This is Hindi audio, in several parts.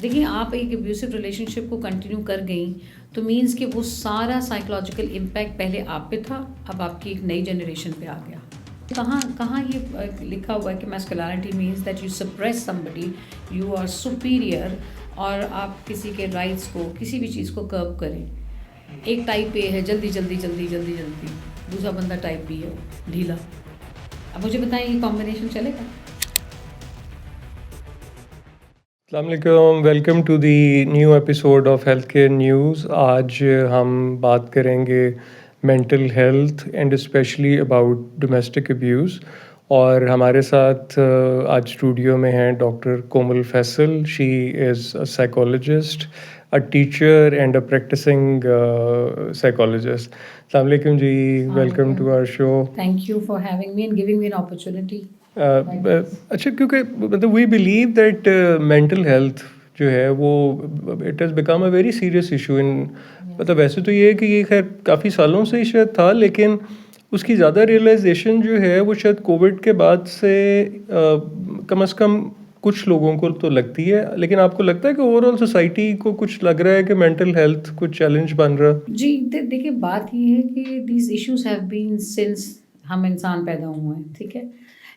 देखिए, आप एक अब्यूसिव रिलेशनशिप को कंटिन्यू कर गई, तो मीन्स कि वो सारा साइकोलॉजिकल इम्पैक्ट पहले आप पे था, अब आपकी एक नई जनरेशन पे आ गया। कहाँ कहाँ ये लिखा हुआ है कि masculinity means that you suppress somebody, you are superior, और आप किसी के राइट्स को, किसी भी चीज़ को कर्व करें। एक टाइप ए है, जल्दी जल्दी जल्दी जल्दी जल्दी, दूसरा बंदा टाइप बी है, वो ढीला। अब मुझे बताएं, ये कॉम्बिनेशन चलेगा? अस्सलामुअलैकुम, welcome to the new episode of health care news. आज हम बात करेंगे mental health and specially about domestic abuse. और हमारे साथ आज स्टूडियो में हैं doctor Komal Faisal. She is a psychologist, a teacher and a practising psychologist. अस्सलाम वालेकुम ji, welcome to our show. Thank you for having me and giving me an opportunity. अच्छा, क्योंकि मतलब we believe that mental health जो है वो it has become a very serious issue in, मतलब वैसे तो ये है कि ये खैर काफ़ी सालों से ही शायद था, लेकिन उसकी ज़्यादा रियलाइजेशन जो है वो शायद कोविड के बाद से कम से कम कुछ लोगों को तो लगती है। लेकिन आपको लगता है कि ओवरऑल सोसाइटी को कुछ लग रहा है कि मेंटल हेल्थ कुछ चैलेंज बन रहा? जी, देखिए, बात ये है कि these issues have been since हम इंसान पैदा हुए हैं, ठीक है।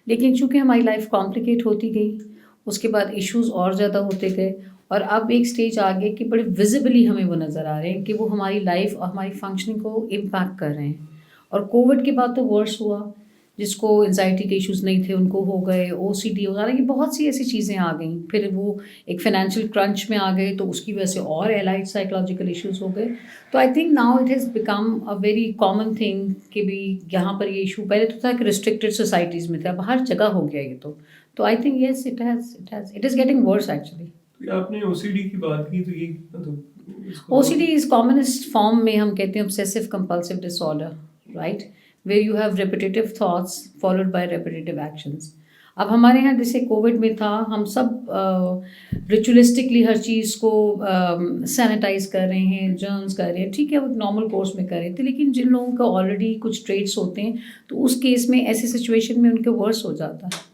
लेकिन चूंकि हमारी लाइफ कॉम्प्लिकेट होती गई, उसके बाद इश्यूज और ज़्यादा होते गए, और अब एक स्टेज आ गया कि बड़े विजिबली हमें वो नज़र आ रहे हैं कि वो हमारी लाइफ और हमारी फंक्शनिंग को इम्पैक्ट कर रहे हैं। और कोविड के बाद तो वर्स हुआ, जिसको एंजाइटी के इश्यूज नहीं थे उनको हो गए, ओसीडी वगैरह की बहुत सी ऐसी चीज़ें आ गई। फिर वो एक फाइनेंशियल क्रंच में आ गए, तो उसकी वजह से और एलाइड साइकोलॉजिकल इश्यूज हो गए। तो I think now it has become a very common thing कि भी यहाँ पर ये इशू पहले तो था कि रिस्ट्रिक्टेड सोसाइटीज़ में था, अब हर जगह हो गया ये। तो I think yes, it is getting worse actually. आपने ओसीडी की बात की, तो ये मतलब OCD इज कॉमनेस्ट फॉर्म में हम कहते हैं obsessive compulsive disorder, right, where you have repetitive thoughts followed by repetitive actions. अब हमारे यहाँ जैसे कोविड में था, हम सब रिचुअलिस्टिकली हर चीज़ को सैनिटाइज कर रहे हैं, जर्म्स कर रहे हैं, ठीक है, वो नॉर्मल कोर्स में कर रहे थे। लेकिन जिन लोगों का ऑलरेडी कुछ ट्रेड्स होते हैं, तो उस केस में ऐसी सिचुएशन में उनके वर्स हो जाता है।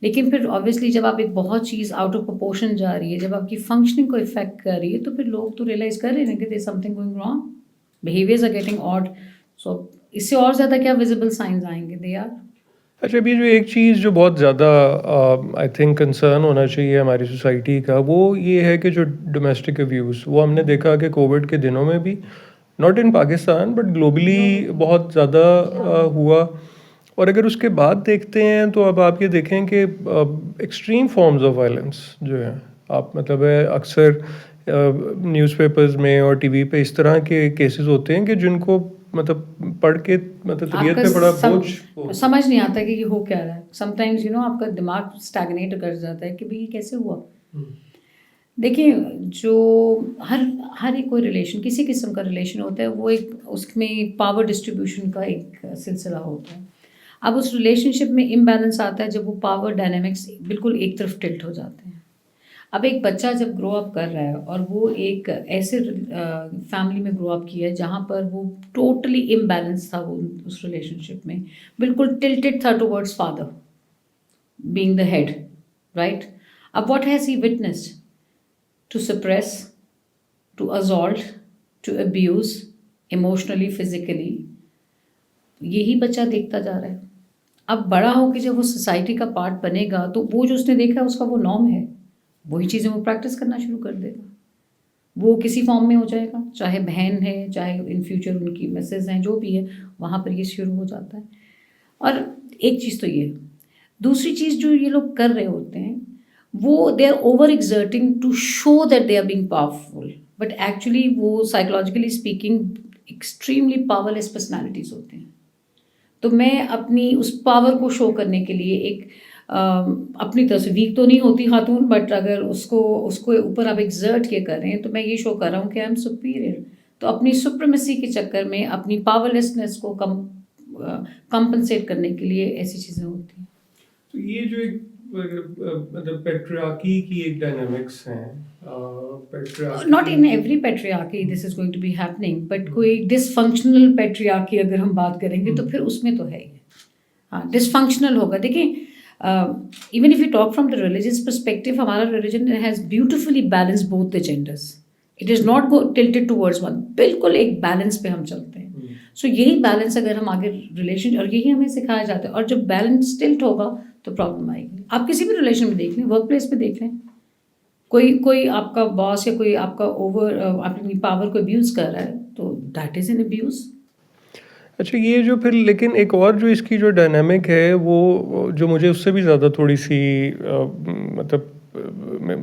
लेकिन फिर ऑब्वियसली जब आप एक बहुत चीज़ आउट ऑफ प्रोपोर्शन जा रही है, जब आपकी फंक्शनिंग को इफेक्ट कर रही है, तो फिर लोग तो रियलाइज़ कर रहे हैं कि there something going wrong, behaviours are getting odd. So इससे और ज़्यादा क्या विजिबल साइंस आएंगे? They are. अच्छा, अभी जो एक चीज़ जो बहुत ज़्यादा आई थिंक कंसर्न होना चाहिए हमारी सोसाइटी का, वो ये है कि जो डोमेस्टिक अब्यूज़, वो हमने देखा कि कोविड के दिनों में भी, not in Pakistan but globally बहुत ज़्यादा हुआ। और अगर उसके बाद देखते हैं तो अब आप ये देखें कि एक्सट्रीम फॉर्म्स ऑफ वायलेंस जो है, आप मतलब है अक्सर न्यूज़पेपर्स में और टीवी पे इस तरह के केसेस होते हैं कि जिनको मतलब पढ़ के मतलब तबीयत आपका पे बड़ा बोझ समझ नहीं आता कि ये हो क्या रहा है। समटाइम्स आपका दिमाग स्टैग्नेट कर जाता है कि भाई ये कैसे हुआ। देखिए, जो हर हर एक कोई रिलेशन, किसी किस्म का रिलेशन होता है, वो एक उसमें पावर डिस्ट्रीब्यूशन का एक सिलसिला होता है। अब उस रिलेशनशिप में इम्बैलेंस आता है जब वो पावर डायनामिक्स बिल्कुल एक तरफ टिल्ट हो जाते हैं। अब एक बच्चा जब ग्रो अप कर रहा है और वो एक ऐसे फैमिली में ग्रो अप किया है जहाँ पर वो टोटली इम्बैलेंस था, वो उस रिलेशनशिप में बिल्कुल टिल्टेड था towards father being the head, right. अब what has he witnessed? To suppress, to assault, to abuse emotionally, physically, यही बच्चा देखता जा रहा है। अब बड़ा होकर जब वो सोसाइटी का पार्ट बनेगा, तो वो जो उसने देखा है उसका वो नॉर्म है, वही चीज़ें वो प्रैक्टिस करना शुरू कर देगा। वो किसी फॉर्म में हो जाएगा, चाहे बहन है, चाहे इन फ्यूचर उनकी मिसेज हैं, जो भी है, वहाँ पर ये शुरू हो जाता है। और एक चीज़ तो ये, दूसरी चीज़ जो ये लोग कर रहे होते हैं, वो they are over exerting to show that they are being powerful, but actually वो psychologically speaking extremely powerless personalities होते हैं। तो मैं अपनी उस पावर को शो करने के लिए एक अपनी तरफ से, वीक तो नहीं होती खातून, बट अगर उसको उसको ऊपर आप एक्सर्ट के कर रहे हैं, तो मैं ये शो कर रहा हूँ कि आई एम सुपीरियर। तो अपनी सुप्रीमेसी के चक्कर में अपनी पावरलेसनेस को कंपनसेट करने के लिए ऐसी चीज़ें होती हैं। तो ये जो एक मतलब पेट्रियार्की की एक डायनामिक्स है, patriarchy not in every patriarchy this is going to be happening, but कोई डिसफंक्शनल पेट्रियार्की अगर हम बात करेंगे तो फिर उसमें तो है ही। हाँ, डिसफंक्शनल होगा। देखिए, even if you talk from the religious perspective, हमारा religion has beautifully balance both the genders. It is not go tilted towards one. बिल्कुल एक बैलेंस पे हम चलते हैं. सो यही बैलेंस अगर हम आगे रिलेशन, और यही हमें सिखाया जाता है, और जब बैलेंस टिल्ट होगा तो प्रॉब्लम आएगी. आप किसी भी रिलेशन में देख लें, वर्क प्लेस पे देख लें, कोई आपका बॉस या कोई आपका अपनी पावर को अब्यूज़ कर रहा है, तो दैट इज़ एन अब्यूज़. अच्छा, ये जो फिर लेकिन एक और जो इसकी जो डायनामिक है वो जो मुझे उससे भी ज़्यादा थोड़ी सी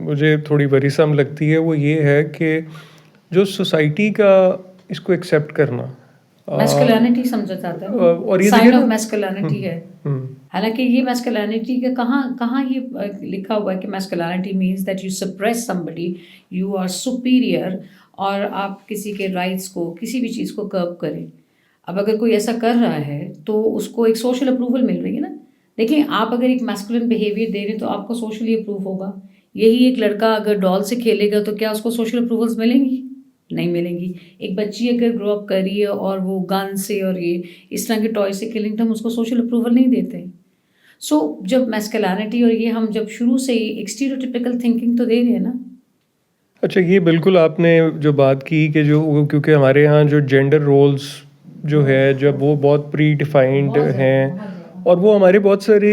मुझे थोड़ी वरीसम लगती है, वो ये है कि जो सोसाइटी का इसको एक्सेप्ट करना मैस्कुलिनिटी समझा जाता है, और ये साइन देखिए ऑफ ना। मैस्कुलिनिटी है. हालांकि ये मैस्कुलिनिटी के कहाँ ये लिखा हुआ है कि masculinity means that you suppress somebody, you are superior, और आप किसी के राइट्स को, किसी भी चीज़ को कर्ब करें. अब अगर कोई ऐसा कर रहा है तो उसको एक सोशल अप्रूवल मिल रही है ना. देखिए, आप अगर एक मैस्कुलिन बिहेवियर दे रहे हैं तो आपको सोशली अप्रूव होगा. यही एक लड़का अगर डॉल से खेलेगा तो क्या उसको सोशल अप्रूवल्स मिलेंगी? नहीं मिलेंगी. एक बच्ची अगर ग्रो अप कर रही है और वो गन से और ये इस तरह के टॉय से खेलेंगे तो हम उसको सोशल अप्रूवल नहीं देते. सो जब मैस्कुलिनिटी और ये हम जब शुरू से ही एक स्टीरियोटिपिकल थिंकिंग तो दे रहे हैं ना. अच्छा, ये बिल्कुल आपने जो बात की कि जो क्योंकि हमारे यहाँ जो जेंडर रोल्स जो है जब वो बहुत प्री डिफाइंड हैं, और वो हमारे बहुत सारे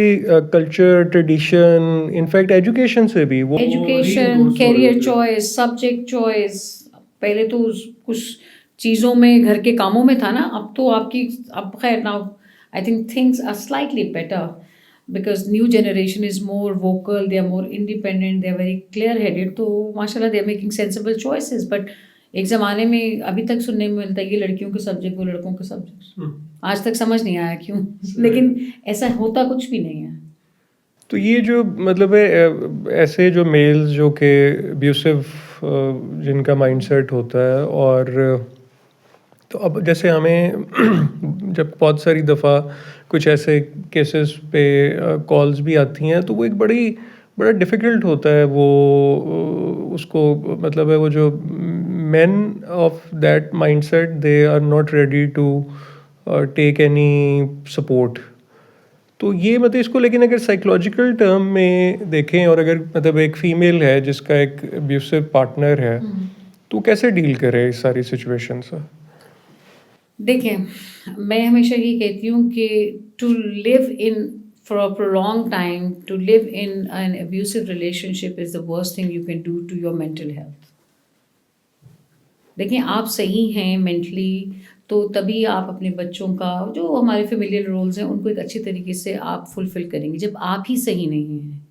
कल्चर ट्रेडिशन इनफैक्ट एजुकेशन से भी वो एजुकेशन, reinforce हो कैरियर रहे थे। Choice, subject choice. पहले तो कुछ चीज़ों में, घर के कामों में था ना. अब तो आपकी, अब खैर now I think things are slightly better because new generation is more vocal, they are more independent, they are very clear headed. तो माशाल्लाह they are making sensible choices. But एक ज़माने में अभी तक सुनने में मिलता है ये लड़कियों के सब्जेक्ट, वो लड़कों के सब्जेक्ट. आज तक समझ नहीं आया क्यों, लेकिन ऐसा होता कुछ भी नहीं है. तो ये जो मतलब है ऐसे जो मेल्स जो कि अब्यूसिव जिनका माइंडसेट होता है, और तो अब जैसे हमें जब बहुत सारी दफ़ा कुछ ऐसे केसेस पे कॉल्स भी आती हैं तो वो एक बड़ा डिफ़िकल्ट होता है वो उसको मतलब है वो जो men of that mindset they are not ready to take any support. तो ये मतलब इसको लेकिन अगर साइकोलॉजिकल टर्म में देखें, और अगर मतलब एक फ़ीमेल है जिसका एक अब्यूसिव पार्टनर है, तो कैसे डील करे इस सारी सिचुएशन से? देखिए, मैं हमेशा ये कहती हूँ कि to live in for a prolong time, to live in an abusive relationship is the worst thing you can do to your mental health. देखिए, आप सही हैं मेंटली तो तभी आप अपने बच्चों का, जो हमारे फेमिलियल रोल्स हैं, उनको एक अच्छी तरीके से आप फुलफ़िल करेंगे. जब आप ही सही नहीं हैं,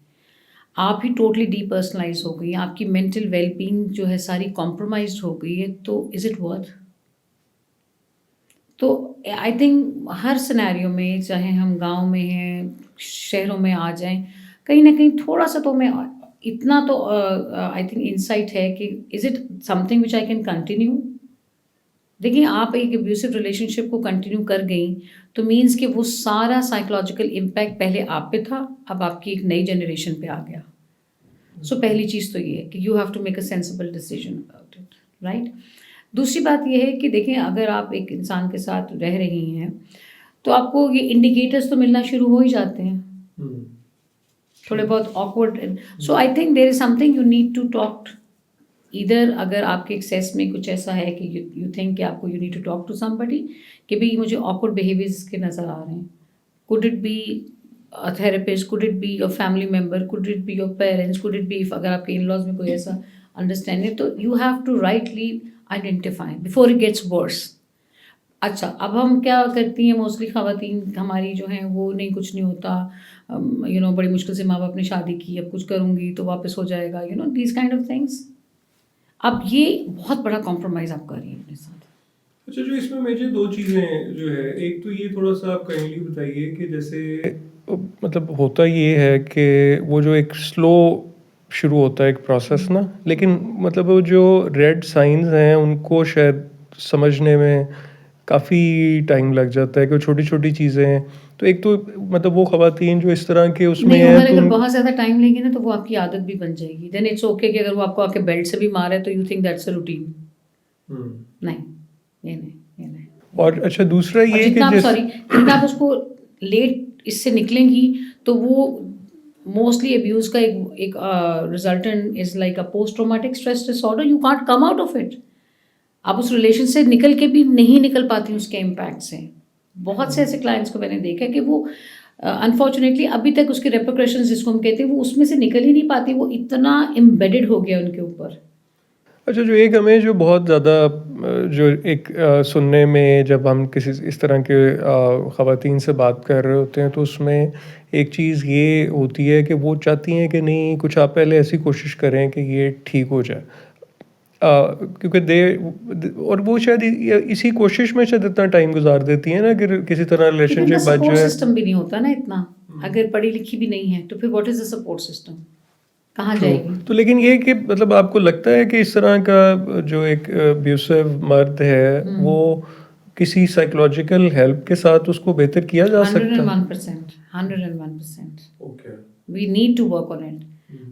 आप ही टोटली डीपर्सनलाइज़ हो गई हैं, आपकी मेंटल वेलबीइंग जो है सारी कॉम्प्रोमाइज़्ड हो गई है, तो इज़ इट वर्थ? तो आई थिंक हर सिनेरियो में, चाहे हम गाँव में हैं, शहरों में आ जाएँ, कहीं न कहीं थोड़ा-सा तो मैं इतना तो आई थिंक इनसाइट है कि is it something which I can continue? देखिए, आप एक अब्यूसिव रिलेशनशिप को कंटिन्यू कर गईं, तो मीन्स कि वो सारा साइकोलॉजिकल इम्पैक्ट पहले आप पे था, अब आपकी एक नई जनरेशन पे आ गया. सो पहली चीज़ तो ये है कि you have to make a sensible decision about it, right? दूसरी बात ये है कि देखें, अगर आप एक इंसान के साथ रह रही हैं, तो आपको ये इंडिकेटर्स तो मिलना शुरू हो ही जाते हैं. थोड़े बहुत awkward. So I think there is something you need to talk. इधर अगर आपके एक्सेस में कुछ ऐसा है कि यू थिंक कि आपको you need to talk to somebody कि भाई मुझे ऑकवर्ड बिहेवियर्स के नज़र आ रहे हैं. Could it be a therapist, could it be your family member, could it be your parents, could it be अगर आपके इन लॉज में कोई ऐसा अंडरस्टैंडिंग, तो you have to rightly identify before it gets worse. अच्छा, अब हम क्या करती हैं मोस्टली ख़वातीन हमारी जो हैं वो, नहीं कुछ नहीं होता, बड़ी मुश्किल से माँ बाप ने शादी की, अब कुछ करूँगी तो वापस हो जाएगा, दीज काइंड ऑफ थिंग्स. अब ये बहुत बड़ा कॉम्प्रोमाइज़ आप कर रही हैं अपने साथ. अच्छा, जो इसमें मुझे दो चीज़ें जो है, एक तो ये थोड़ा सा आप काइंडली बताइए कि जैसे मतलब होता ये है कि वो जो एक स्लो शुरू होता है एक प्रोसेस ना, लेकिन मतलब वो जो रेड साइंस हैं उनको शायद समझने में काफ़ी टाइम लग जाता है कि छोटी छोटी चीज़ें हैं. तो एक तो मतलब वो ख़वातीन जो इस तरह के उसमें नहीं, है अगर तो बहुत ज़्यादा टाइम लेंगे ना तो वो आपकी आदत भी बन जाएगी. देन इट्स ओके कि अगर वो आपको आके बेल्ट से भी मारे तो you think that's a routine. नहीं, ये नहीं, ये नहीं. और अच्छा, दूसरा और ये कि जितना आप, जिस सॉरी, जितना आप उसको लेट इससे निकलेंगी तो वो मोस्टली अब्यूज का एक resultant is like a post traumatic stress disorder, you can't come out of it. आप उस रिलेशन से निकल के भी नहीं निकल पाती उसके इम्पैक्ट से। बहुत से ऐसे क्लाइंट्स को मैंने देखा कि वो अनफॉर्चुनेटली अभी तक उसके रेपरकशंस जिसको हम कहते हैं वो उसमें से निकल ही नहीं पाती, वो इतना एम्बेडेड हो गया उनके ऊपर। अच्छा, जो एक हमें जो बहुत ज़्यादा जो एक सुनने में जब हम किसी इस तरह के ख़वातीन से बात कर रहे होते हैं तो उसमें एक चीज़ ये होती है कि वो चाहती हैं कि नहीं कुछ आप पहले ऐसी कोशिश करें कि ये ठीक हो जाए, क्योंकि और वो शायद इसी कोशिश में शायद इतना टाइम गुजार देती हैं ना कि किसी तरह रिलेशनशिप बच सपोर्ट जाए। सिस्टम भी नहीं होता ना इतना, अगर पढ़ी लिखी भी नहीं है तो फिर what is the support system, कहाँ जाएगी? तो लेकिन ये कि मतलब आपको लगता है कि इस तरह का जो एक अब्यूसिव मर्द है वो किसी साइकोलॉजिकल हेल्प के साथ उसको बेहतर किया जा सकता है? 101%, 101%। Okay. We need to work on it.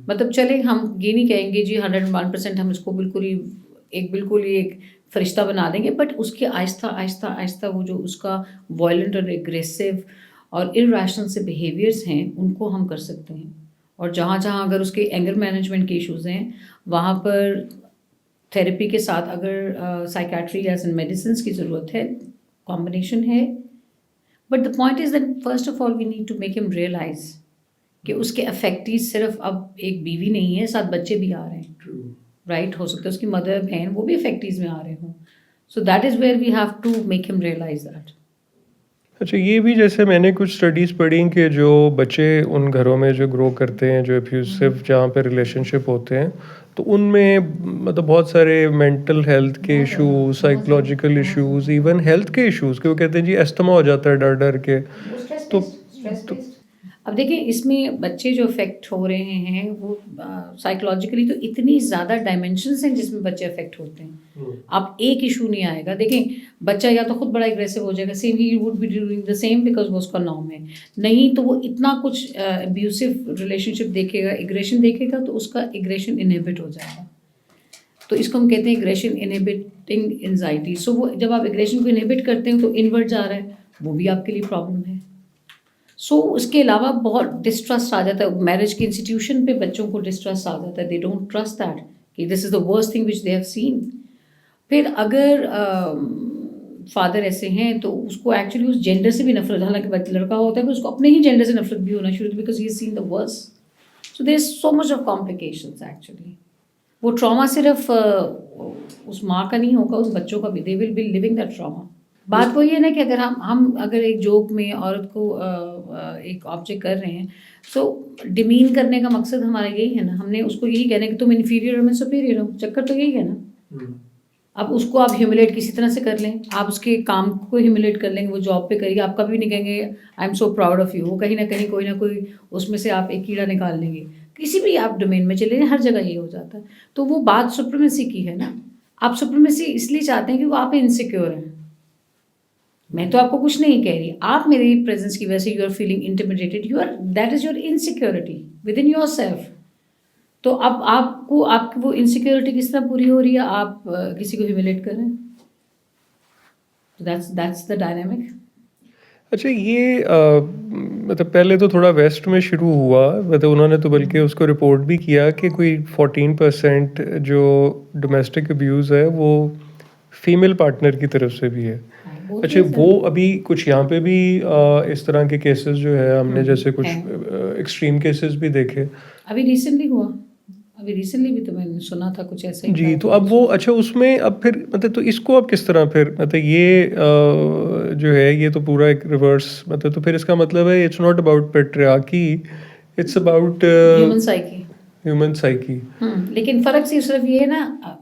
मतलब चले हम ये नहीं कहेंगे जी 101% हम इसको बिल्कुल ही एक फरिश्ता बना देंगे, बट उसके आहिस्ता आहिस्ता आहिस्ता वो जो उसका वायलेंट और एग्रेसिव और इरैशनल से बिहेवियर्स हैं उनको हम कर सकते हैं। और जहाँ जहाँ अगर उसके एंगर मैनेजमेंट के इश्यूज़ हैं वहाँ पर थेरेपी के साथ अगर साइकेट्री या मेडिसिन की ज़रूरत है, कॉम्बिनेशन है। But the point is that first of all we need to make him realise कि उसके अफेक्टीव सिर्फ अब एक बीवी नहीं है, 7 बच्चे भी आ रहे हैं, राइट? हो सकता है उसकी मदर बहन वो भी अफेक्टीव में आ रहे हों। So that is where we have to make him realize that. अच्छा, ये भी जैसे मैंने कुछ स्टडीज़ पढ़ी कि जो बच्चे उन घरों में जो ग्रो करते हैं जो अब्यूसिव जहाँ पे रिलेशनशिप होते हैं तो उनमें मतलब बहुत सारे मेंटल हेल्थ के issues, psychological issues, even health के इश्यूज कि वो कहते हैं जी अस्थमा हो जाता है डर डर के। तो, तो अब देखिए इसमें बच्चे जो अफेक्ट हो रहे हैं वो साइकोलॉजिकली तो इतनी ज़्यादा डायमेंशंस हैं जिसमें बच्चे अफेक्ट होते हैं। आप एक इशू नहीं आएगा, देखें बच्चा या तो खुद बड़ा एग्रेसिव हो जाएगा, same he would be doing the same because वो उसका नॉर्म है, नहीं तो वो इतना कुछ अब्यूसिव रिलेशनशिप देखेगा, एग्रेशन देखेगा तो उसका एग्रेशन इनहिबिट हो जाएगा। तो इसको हम कहते हैं एग्रेशन इनहिबिटिंग एंजाइटी। सो वो जब आप एग्रेशन को इनहिबिट करते हो तो इनवर्ट जा रहा है, वो भी आपके लिए प्रॉब्लम है। उसके अलावा बहुत डिस्ट्रस्ट आ जाता है, मैरिज के इंस्टीट्यूशन पे बच्चों को डिस्ट्रस्ट आ जाता है, दे डोंट ट्रस्ट दैट कि this is the worst thing which they have seen. फिर अगर फादर ऐसे हैं तो उसको एक्चुअली उस जेंडर से भी नफरत, हालांकि लड़का होता है तो उसको अपने ही जेंडर से नफरत भी होना शुरू, because he seen the worst. So there is so much of complications actually. वो ट्रॉमा सिर्फ उस माँ का नहीं होगा, उस बच्चों का भी, they will be living that trauma. बात वही है ना कि अगर हम अगर एक जोक में औरत को एक ऑब्जेक्ट कर रहे हैं, सो डिमीन करने का मकसद हमारा यही है ना, हमने उसको यही कहना है कि तुम इन्फीरियर और मैं सुपीरियर हूँ, चक्कर तो यही है ना। अब उसको आप ह्यूमिलेट किसी तरह से कर लें, आप उसके काम को ह्यूमिलेट कर लेंगे, वो जॉब पे करेगी, आप कभी नहीं कहेंगे I am so proud of you, वो कहीं ना कहीं कोई ना कोई उसमें से आप एक कीड़ा निकाल लेंगे। किसी भी आप डोमेन में चले हर जगह ये हो जाता है। तो वो बात सुप्रीमेसी की है ना, आप सुप्रीमेसी इसलिए चाहते हैं क्योंकि आप इनसिक्योर हैं। मैं तो आपको कुछ नहीं कह रही, आप मेरी प्रेजेंस की वजह से you are feeling intimidated, you are that is your insecurity with in your self. तो अब आपकी वो इनसिक्योरिटी किस तरह पूरी हो रही है, आप किसी को ह्यूमिलेट कर रहे हैं। That's the dynamic. अच्छा, ये मतलब पहले तो थोड़ा वेस्ट में शुरू हुआ, मतलब उन्होंने तो बल्कि उसको रिपोर्ट भी किया कि कोई 14% जो डोमेस्टिक अब्यूज़ है वो फीमेल पार्टनर की तरफ से भी है। अच्छा, वो अभी कुछ यहाँ पे भी इस तरह के केसेस जो है हमने जैसे कुछ एक्सट्रीम केसेस भी देखे। अभी रिसेंटली भी तो मैंने सुना था कुछ ऐसा ही जी, तो अब वो अच्छा उसमें अब फिर मतलब तो इसको अब किस तरह फिर मतलब ये जो है ये तो पूरा एक रिवर्स मतलब तो फिर इसका मतलब है it's not about patriarchy, it's about human psyche. लेकिन फ़र्क सिर्फ ये है ना,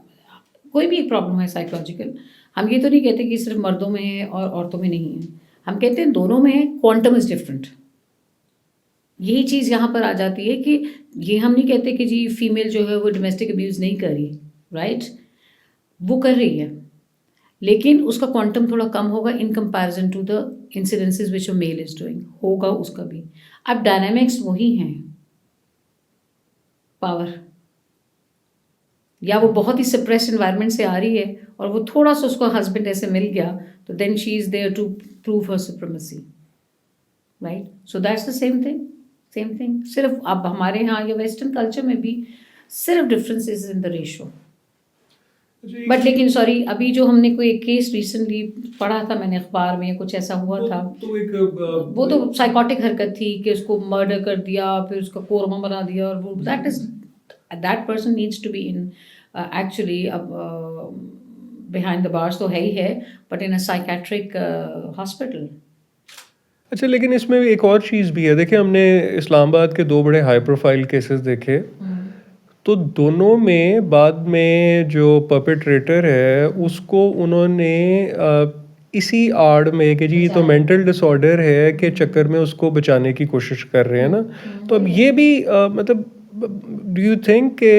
कोई भी प्रॉब्लम है साइकोलॉजिकल, हम ये तो नहीं कहते कि सिर्फ मर्दों में है और औरतों में नहीं है, हम कहते हैं दोनों में है, क्वांटम इज़ डिफरेंट। यही चीज़ यहाँ पर आ जाती है कि ये हम नहीं कहते कि जी फीमेल जो है वो डोमेस्टिक अब्यूज़ नहीं कर रही, राइट, वो कर रही है, लेकिन उसका क्वांटम थोड़ा कम होगा in comparison to the incidences which a male is doing, होगा उसका भी। अब डायनामिक्स वही हैं, पावर, या वो बहुत ही सप्रेस्ड एनवायरनमेंट से आ रही है और वो थोड़ा सा उसको हस्बैंड ऐसे मिल गया तो then she is there to prove her supremacy, right. So that's the same thing, same thing, सिर्फ अब हमारे यहाँ या वेस्टर्न कल्चर में भी सिर्फ difference is in the ratio. But लेकिन सॉरी, अभी जो हमने कोई एक केस रिसेंटली पढ़ा था मैंने अखबार में, कुछ ऐसा हुआ था, तो एक वो तो साइकोटिक हरकत थी कि उसको मर्डर कर दिया, फिर उसका कोरमा बना दिया, और वो that person needs to be in actually अब बिहाइंड द बार्स तो है ही है, but in a psychiatric hospital. अच्छा, लेकिन इसमें एक और चीज़ भी है। देखिए, हमने इस्लामाबाद के 2 बड़े हाई प्रोफाइल केसेस देखे, तो दोनों में बाद में जो परपेट्रेटर है उसको उन्होंने इसी आड़ में कि जी ये तो बचाया। मेंटल डिसऑर्डर है के चक्कर में उसको बचाने की कोशिश कर रहे हैं ना। तो अब ये भी मतलब डू यू थिंक के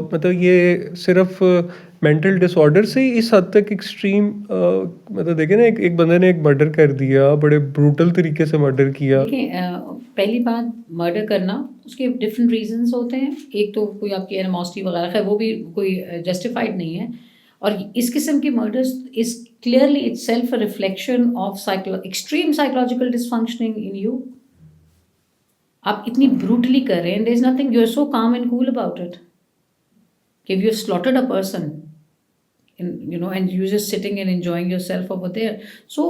मतलब ये सिर्फ मेंटल डिसऑर्डर से ही इस हद तक एक्सट्रीम मतलब देखिए ना, एक बंदे ने एक मर्डर कर दिया, बड़े ब्रूटल तरीके से मर्डर किया। देखिए पहली बात, मर्डर करना उसके डिफरेंट रीजंस होते हैं। एक तो कोई आपकी एनिमोसिटी वगैरह है, वो भी कोई जस्टिफाइड नहीं है। और इस किस्म के murders is clearly itself a reflection of extreme psychological dysfunctioning in you. आप इतनी ब्रूटली कर रहे हैं, there is nothing, you are so calm and cool about it. If you slaughtered a person, and you're just sitting and enjoying yourself over there. So,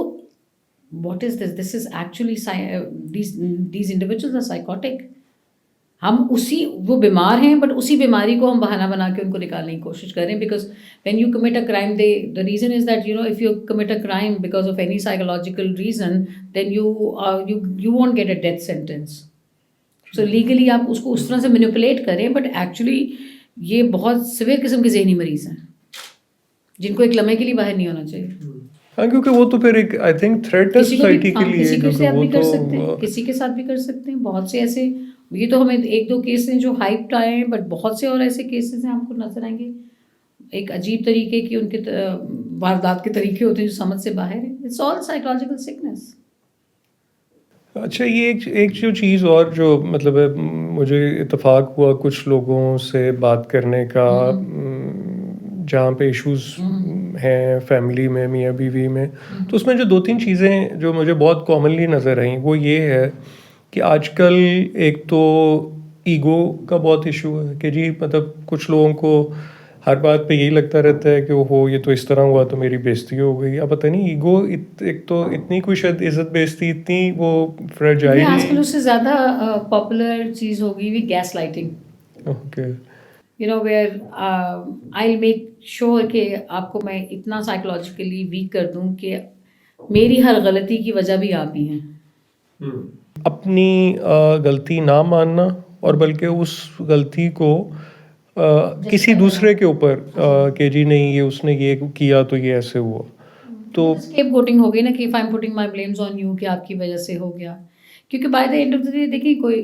what is this? This is actually these individuals are psychotic. वो बीमार हैं, बट उसी बीमारी को हम बहाना बना के उनको निकालने की कोशिश कर रहे हैं। Because when you commit a crime, the reason is that if you commit a crime because of any psychological reason, then you won't get a death sentence. So legally आप उसको उस तरह से मैनिपुलेट करें, बट एक्चुअली ये बहुत सिवियर किस्म के जहनी मरीज हैं जिनको एक लम्हे के लिए बाहर नहीं होना चाहिए। हाँ, क्योंकि वो तो फिर एक आई थिंक थ्रेट है सोसाइटी के लिए, किसी के क्योंकि साथ वो भी कर तो सकते हैं, किसी के साथ भी कर सकते हैं। बहुत से ऐसे, ये तो हमें 1-2 केस हैं जो हाइप्ड आए हैं, बट बहुत से और ऐसे केसेस हैं आपको नजर आएंगे एक अजीब तरीके की उनके वारदात के तरीके होते हैं जो समझ से बाहर है। It's all psychological sickness. अच्छा, ये एक जो चीज़ और जो मतलब है, मुझे इत्तेफाक हुआ कुछ लोगों से बात करने का, जहाँ पे इश्यूज हैं फैमिली में, मियाँ बीवी में, तो उसमें जो 2-3 चीज़ें जो मुझे बहुत कॉमनली नज़र आई वो ये है कि आजकल एक तो ईगो का बहुत इशू है कि जी मतलब कुछ लोगों को हर बात पे यही लगता रहता है कि ओहो ये तो इस तरह हुआ तो मेरी बेइज्जती हो गई। अब पता नहीं ईगो एक तो इतनी कोई शायद इज्जत बेइज्जती इतनी वो फ्रेजाइल। आजकल उससे ज़्यादा पॉपुलर चीज़ हो गई gas lighting. Okay, where I make sure कि आपको मैं इतना साइकोलॉजिकली वीक कर दूं कि मेरी हर गलती की वजह भी आप ही हैं। अपनी गलती ना मानना और बल्कि उस गलती को किसी दूसरे के ऊपर कि जी नहीं ये उसने ये किया तो ये ऐसे हुआ, तो स्केपगोटिंग हो गई ना कि if I am putting my blames on you कि आपकी वजह से हो गया। क्योंकि by the end of the day देखिए, कोई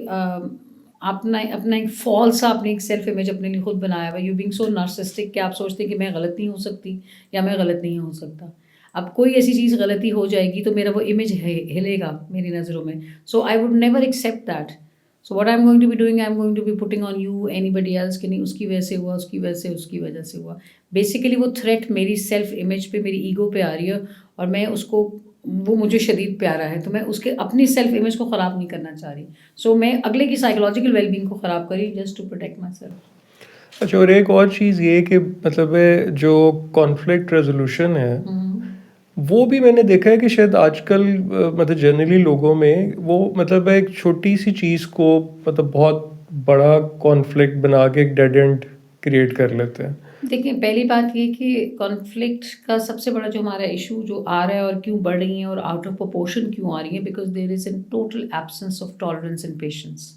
अपना एक फॉल्स आपने एक सेल्फ इमेज अपने लिए खुद बनाया हुआ, यू बीइंग सो नार्सिसिस्टिक कि आप सोचते हैं कि मैं गलत नहीं हो सकती या मैं गलत नहीं हो सकता। अब कोई ऐसी चीज़ गलती हो जाएगी तो मेरा वो इमेज हिलेगा मेरी नज़रों में। So I would never accept that. So what I am going to be doing, I am going to be putting on you anybody else कि नहीं उसकी वजह से हुआ, उसकी वजह से हुआ। बेसिकली वो थ्रेट मेरी सेल्फ इमेज पे, मेरी ईगो पे आ रही है, और मैं उसको, वो मुझे शदीद प्यारा है तो मैं उसके अपनी सेल्फ इमेज को ख़राब नहीं करना चाह रही। सो मैं अगले की साइकोलॉजिकल वेलबींग को ख़राब करी just to protect my self. अच्छा, और एक और चीज़ ये कि मतलब है जो कॉन्फ्लिक्ट रेजोल्यूशन है वो भी मैंने देखा है कि शायद आजकल मतलब जनरली लोगों में वो मतलब एक छोटी सी चीज़ को मतलब बहुत बड़ा कॉन्फ्लिक्ट बना के एक डेड एंड क्रिएट कर लेते हैं। देखिए, पहली बात ये कि कॉन्फ्लिक्ट का सबसे बड़ा जो हमारा इशू जो आ रहा है और क्यों बढ़ रही है और आउट ऑफ प्रोपोर्शन क्यों आ रही है, because there is an total absence of tolerance and patience.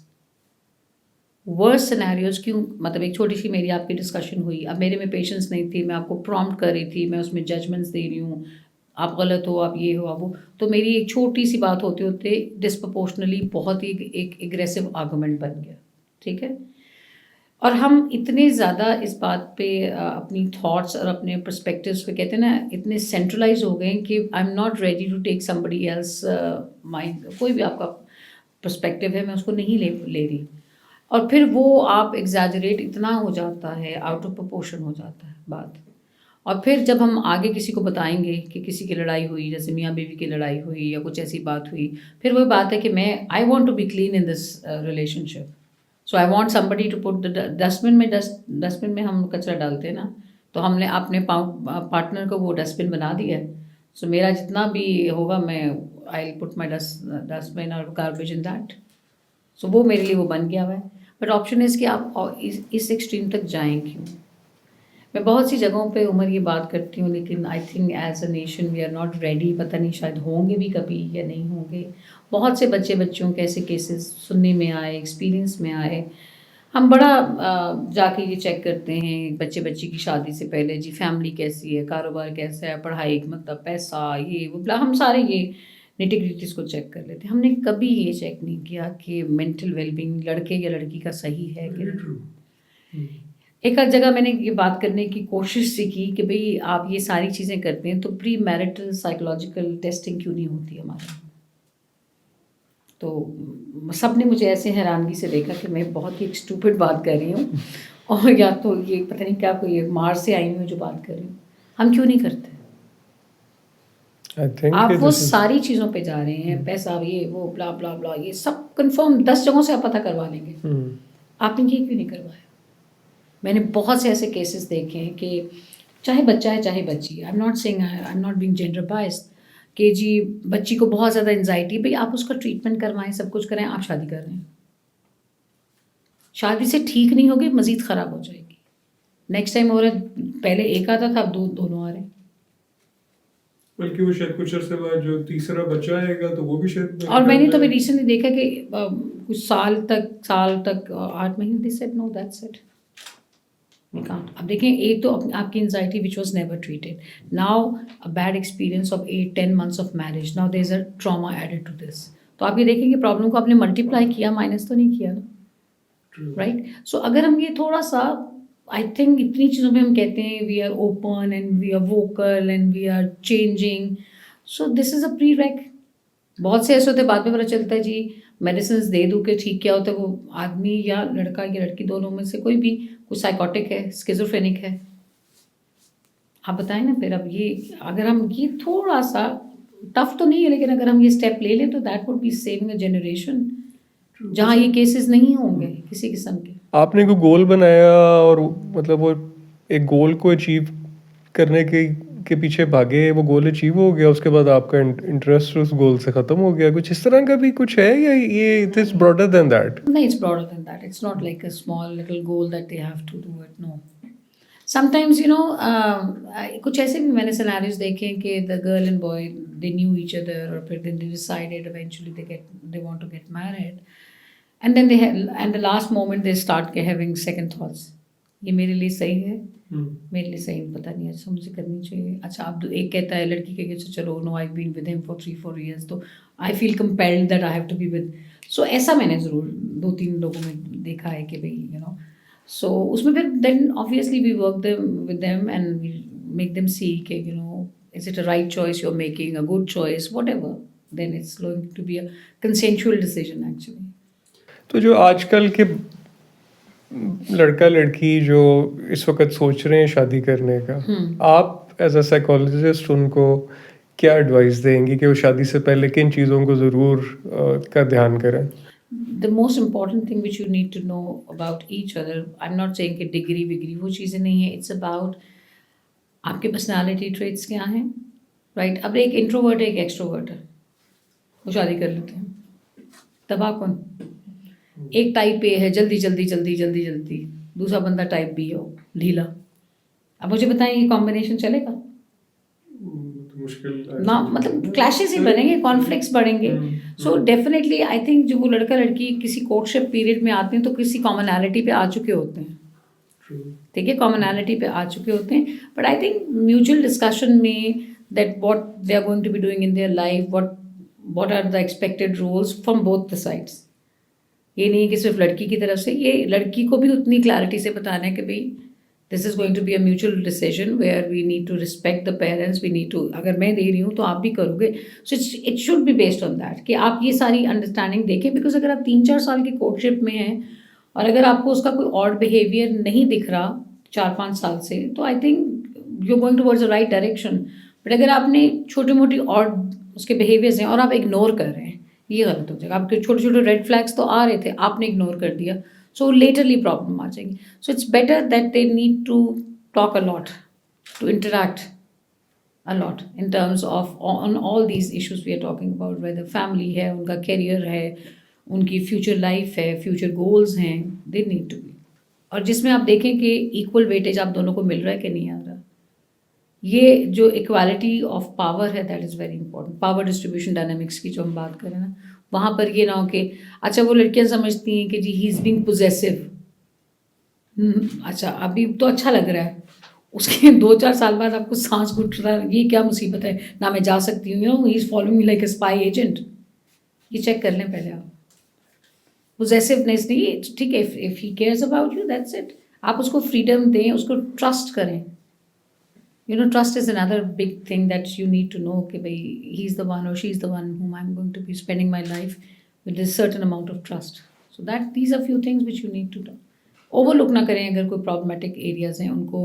Worst scenarios क्यों, मतलब एक छोटी सी मेरी आपकी डिस्कशन हुई, अब मेरे में पेशेंस नहीं थी, मैं आपको प्रॉम्प्ट कर रही थी, मैं उसमें जजमेंट्स दे रही हूँ, आप गलत हो, आप ये हो, आप वो, तो मेरी एक छोटी सी बात होते होते डिस्प्रपोर्शनली बहुत ही एक एग्रेसिव आर्गूमेंट बन गया। ठीक है, और हम इतने ज़्यादा इस बात पे अपनी थॉट्स और अपने पर्सपेक्टिव्स पे कहते हैं ना, इतने सेंट्रलाइज हो गए कि I am not ready to take somebody else mind. कोई भी आपका पर्सपेक्टिव है, मैं उसको नहीं ले रही, और फिर वो आप एग्जैजरेट इतना हो जाता है, आउट ऑफ प्रोपोर्शन हो जाता है बात। और फिर जब हम आगे किसी को बताएंगे कि किसी की लड़ाई हुई, जैसे मियाँ बीवी की लड़ाई हुई या कुछ ऐसी बात हुई, फिर वही बात है कि I want to be clean in this relationship, so I want somebody to put the dustbin में हम कचरा डालते हैं ना, तो हमने अपने पार्टनर को वो डस्टबिन बना दिया है। सो मेरा जितना भी होगा, मैं आई पुट माई डस्टबिन और गार्बेज इन दैट। सो वो मेरे लिए वो बन गया हुआ है। बट ऑप्शन इज़ कि आप इस एक्सट्रीम तक जाएं क्यों। मैं बहुत सी जगहों पे उमर ये बात करती हूँ, लेकिन I think as a nation we are not ready. पता नहीं शायद होंगे भी कभी या नहीं होंगे। बहुत से बच्चों के ऐसे केसेस सुनने में आए, एक्सपीरियंस में आए। हम बड़ा जाके ये चेक करते हैं बच्ची की शादी से पहले, जी फैमिली कैसी है, कारोबार कैसा है, पढ़ाई मतलब पैसा, ये वो, हम सारे ये निटिग्रिटीज़ को चेक कर लेते हैं। हमने कभी ये चेक नहीं किया कि मेंटल वेलबींग लड़के या लड़की का सही है कि नहीं। एक आध जगह मैंने ये बात करने की कोशिश सी की कि भाई आप ये सारी चीज़ें करते हैं तो प्री मैरिटल साइकोलॉजिकल टेस्टिंग क्यों नहीं होती हमारे। तो सब ने मुझे ऐसे हैरानगी से देखा कि मैं बहुत ही एक स्टूपिड बात कर रही हूँ और या तो ये पता नहीं क्या कोई मार से आई हूँ जो बात कर रही हूँ। हम क्यों नहीं करते? आप वो सारी चीज़ों पे जा रहे हैं, पैसा ये वो ब्ला ब्ला ब्ला, ये सब कंफर्म 10 जगहों से आप पता करवा लेंगे। आपने ये क्यों नहीं करवाया? मैंने बहुत से ऐसे केसेस देखे हैं कि चाहे बच्चा है चाहे बच्ची, आई am not being gender biased, कि जी बच्ची को बहुत ज़्यादा एंजाइटी, भाई आप उसका ट्रीटमेंट करवाएं, सब कुछ करें, आप शादी कर रहे हैं। शादी से ठीक नहीं होगी, मज़ीद ख़राब हो जाएगी। नेक्स्ट टाइम हो रहा है, पहले एक आता था, अब दोनों आ रहे हैं। बल्कि वो शायद कुछ अर्से बाद जो तीसरा बच्चा आएगा तो वो भी शायद। और मैंने तो अभी रिसेंटली देखा कि कुछ साल तक 8 महीने they said no, that's it, अब देखें, एक तो आपकी anxiety which was never treated, now a bad experience of 8-10 months of marriage, now there is a trauma added to this. तो आप ये देखेंगे प्रॉब्लम को आपने मल्टीप्लाई किया, माइनस तो नहीं किया ना, राइट। सो अगर हम ये थोड़ा सा, आई थिंक इतनी चीज़ों में हम कहते हैं we are open and we are vocal and we are changing, so this is a pre rec. बहुत से ऐसे होते बाद में पता चलता है जी मेडिसिन दे दूँ के ठीक क्या होता है, वो आदमी या लड़का या लड़की दोनों में से कोई भी कुछ साइकोटिक है, स्किज़ोफ्रेनिक है। आप बताएं ना फिर। अब ये अगर हम ये थोड़ा सा टफ तो नहीं है, लेकिन अगर हम ये स्टेप ले लें तो that would be saving a generation जहाँ ये केसेस नहीं होंगे किसी किस्म के। आपने कोई गोल बनाया और मतलब वो एक गोल को अचीव करने के पीछे भागे, वो गोल अचीव हो गया, उसके बाद आपका इंटरेस्ट उस गोल से ख़त्म हो गया, कुछ इस तरह का भी कुछ है, या ये it is broader than that? नहीं, it's broader than that. It's not like a small little goal that they have to do it, no. Sometimes कुछ ऐसे भी मैंने सिनेरियोज देखे हैं कि the girl and boy they knew each other, और फिर they decided eventually they want to get married, and then and the last moment they start having second thoughts, ये मेरे लिए सही है, मेरे लिए सही पता नहीं, अच्छा मुझे करनी चाहिए। अच्छा, अब एक कहता है, लड़की कहती है चलो no I been with him for 3-4 years, तो I feel compelled that I have to be with. So ऐसा मैंने ज़रूर 2-3 लोगों में देखा है कि भाई सो उसमें फिर then obviously we work with them and we make them see कि is it a right choice you are making, a good choice, whatever, then it's going to be a consensual decision actually. तो जो आजकल के लड़का लड़की जो इस वक्त सोच रहे हैं शादी करने का, आप एज अ साइकोलॉजिस्ट उनको क्या एडवाइस देंगी कि वो शादी से पहले किन चीज़ों को ज़रूर का ध्यान करें? The most important thing which you need to know about each other, I'm not saying कि डिग्री विग्री वो चीज़ें नहीं है, it's about आपके पर्सनालिटी ट्रेट्स क्या हैं, राइट। अब एक इंट्रोवर्ट है, एक एक्सट्रोवर्ट है, वो शादी कर लेते हैं, तबाह कौन? एक टाइप ए है, जल्दी जल्दी जल्दी जल्दी जल्दी, दूसरा बंदा टाइप बी हो, ढीला। अब मुझे बताएं ये कॉम्बिनेशन चलेगा? मुश्किल ना, मतलब क्लैशेस ही बनेंगे, कॉन्फ्लिक्ट्स बढ़ेंगे। सो डेफिनेटली आई थिंक जो वो लड़का लड़की किसी कोर्टशिप पीरियड में आते हैं तो किसी कॉमनैलिटी पे आ चुके होते हैं, ठीक है, कॉमनैलिटी पे आ चुके होते हैं। But I think mutual discussion में that what they are going to be doing in their life, what are the expected roles from both the sides. ये नहीं है कि सिर्फ लड़की की तरफ से, ये लड़की को भी उतनी क्लैरिटी से बताना है कि भाई this is going to be a mutual decision where we need to respect the parents, we need to, अगर मैं दे रही हूँ तो आप भी करोगे, so it should be based on that कि आप ये सारी अंडरस्टैंडिंग देखें। बिकॉज अगर आप 3-4 साल की कोर्टशिप में हैं और अगर आपको उसका कोई ऑड बिहेवियर नहीं दिख रहा 4-5 साल से, तो I think you going towards the right direction. But अगर आपने छोटी मोटी और उसके बिहेवियर्स हैं और आप इग्नोर कर रहे हैं, ये गलत हो जाएगा। आपके छोटे छोटे रेड फ्लैग्स तो आ रहे थे, आपने इग्नोर कर दिया, सो लेटरली प्रॉब्लम आ जाएगी। So it's better that they need to talk a lot, to interact a lot in terms of on all these issues we are talking about, whether family है, उनका career है, उनकी future life है, future goals हैं, they need to be। और जिसमें आप देखें कि equal weightage आप दोनों को मिल रहा है कि नहीं आ रहा, ये जो equality of power है, that is very important। power distribution dynamics की जो हम बात करें ना, वहाँ पर ये ना हो कि अच्छा वो लड़कियाँ समझती हैं कि जी he is being possessive, अच्छा अभी तो अच्छा लग रहा है, उसके 2-4 साल बाद आपको सांस घुट रहा है, ये क्या मुसीबत है, ना मैं जा सकती हूँ, you know he is following me like a spy agent. ये चेक कर लें पहले आप। पोजेसिवनेस नहीं, ठीक है, if he cares about you that's it. आप उसको फ्रीडम दें, उसको ट्रस्ट करें। You know trust is another big thing that you need to know कि भाई ही इज़ द वन और she is the one whom I'm going to be spending my life with this certain amount of trust। So that these are few things which you need to do। Overlook ना करें। अगर कोई प्रॉब्लमेटिक एरियाज हैं उनको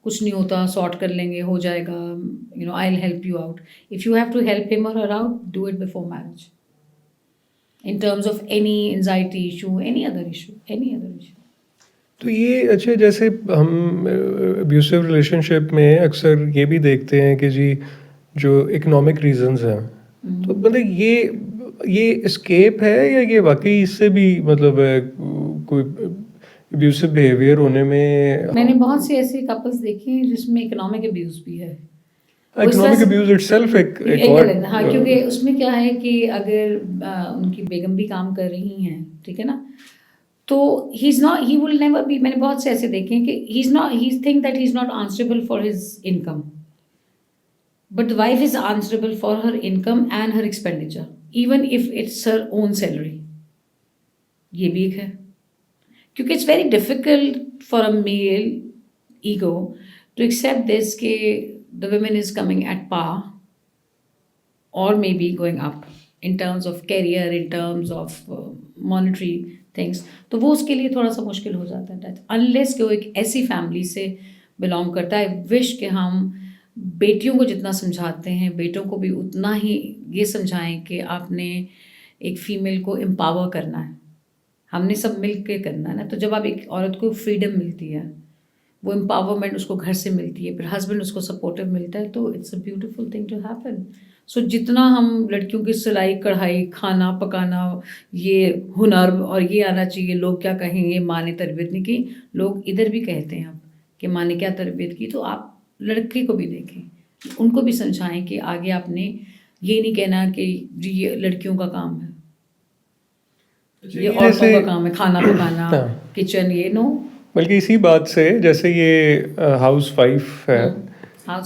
कुछ नहीं होता, सॉर्ट कर लेंगे, हो जाएगा, you know I will help you out. If you have to help him और her out, do it before marriage in terms of any anxiety issue, any other issue. तो ये अच्छा, जैसे हम अब्यूसिव रिलेशनशिप में अक्सर ये भी देखते हैं कि जी जो इकोनॉमिक रीजंस हैं, तो मतलब ये एस्केप है या ये वाकई इससे भी मतलब कोई अब्यूसिव बिहेवियर होने में? मैंने बहुत से ऐसे कपल्स देखे हैं जिसमें इकोनॉमिक अब्यूज भी है। इकोनॉमिक अब्यूज इटसेल्फ एक और हाँ, क्योंकि उसमें क्या है कि अगर उनकी बेगम भी काम कर रही हैं, ठीक है ना, तो ही विल नेवर बी, मैंने बहुत से ऐसे देखे हैं कि he think that he is not answerable for his income, but the wife is answerable for her income and her expenditure, even if it's her own salary. ये भी एक है, क्योंकि it's very difficult for a male ego to accept this कि the women is coming at par or maybe going up in terms of career, in terms of monetary things। तो वो उसके लिए थोड़ा सा मुश्किल हो जाता है, अनलेस कि वो एक ऐसी फैमिली से बिलोंग करता है। विश कि हम बेटियों को जितना समझाते हैं, बेटों को भी उतना ही ये समझाएं कि आपने एक फीमेल को एम्पावर करना है, हमने सब मिल के करना है ना। तो जब आप एक औरत को फ्रीडम मिलती है, वो एम्पावरमेंट उसको घर से मिलती है, फिर हस्बैंड उसको सपोर्टिव मिलता है, तो it's a beautiful thing to happen. So जितना हम लड़कियों की सिलाई कढ़ाई, खाना पकाना, ये हुनर और ये आना चाहिए, लोग क्या कहेंगे, माँ ने तरबियत नहीं की, लोग इधर भी कहते हैं अब कि माँ ने क्या तरबियत की, तो आप लड़के को भी देखें, उनको भी समझाएं कि आगे आपने ये नहीं कहना कि जी ये लड़कियों का काम है, ये औरतों का काम है खाना पकाना, किचन, ये नो। बल्कि इसी बात से, जैसे ये हाउस वाइफ है,